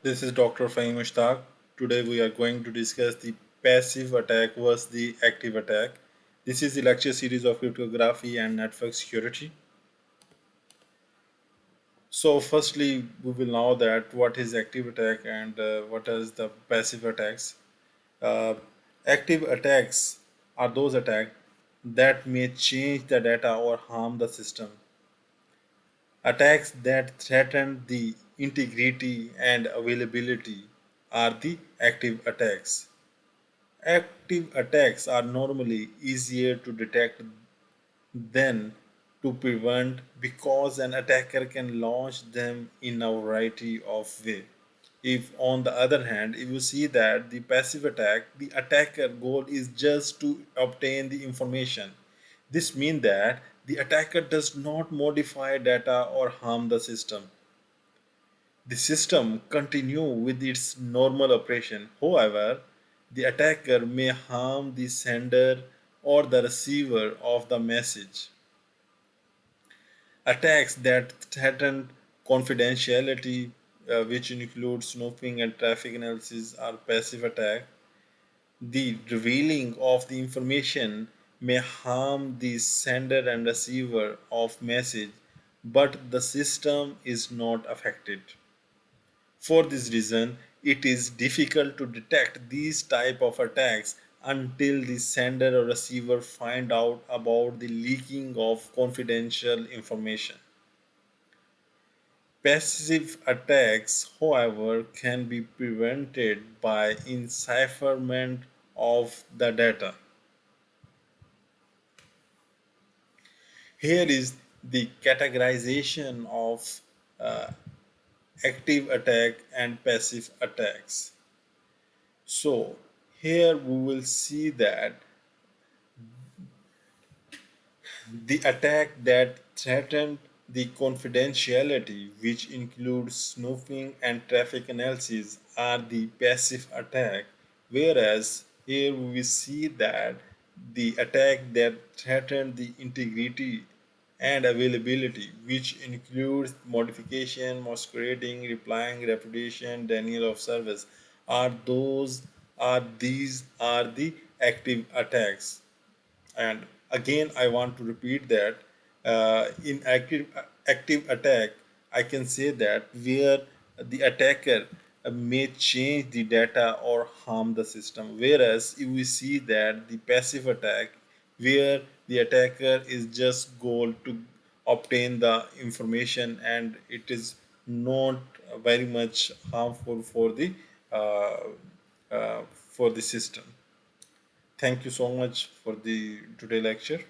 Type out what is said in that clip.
This is Dr. Fahim Mushtaq. Today we are going to discuss the passive attack versus the active attack. This is the lecture series of cryptography and network security. So, firstly, we will know that what is active attack and what is the passive attacks. Uh, Active attacks are those attacks that may change the data or harm the system. Attacks that threaten the integrity and availability are the active attacks. Active attacks are normally easier to detect than to prevent because an attacker can launch them in a variety of ways. If, on the other hand, if you see that the passive attack, the attacker goal is just to obtain the information. This means that the attacker does not modify data or harm the system. The system continue with its normal operation. However, the attacker may harm the sender or the receiver of the message. Attacks that threaten confidentiality, which include snooping and traffic analysis, are passive attack. The revealing of the information may harm the sender and receiver of message, but the system is not affected. For this reason, it is difficult to detect these type of attacks until the sender or receiver find out about the leaking of confidential information. Passive attacks, however, can be prevented by encipherment of the data. Here is the categorization of uh, active attack and passive attacks. So, here we will see that the attack that threatened the confidentiality, which includes snooping and traffic analysis, are the passive attack, whereas here we see that the attack that threatened the integrity and availability, which includes modification, masquerading, replying, reputation, denial of service, these are the active attacks. And again, I want to repeat that in active attack, I can say that where the attacker may change the data or harm the system. Whereas if we see that the passive attack, where the attacker is just goal to obtain the information and it is not very much harmful for the system. Thank you so much for the today lecture.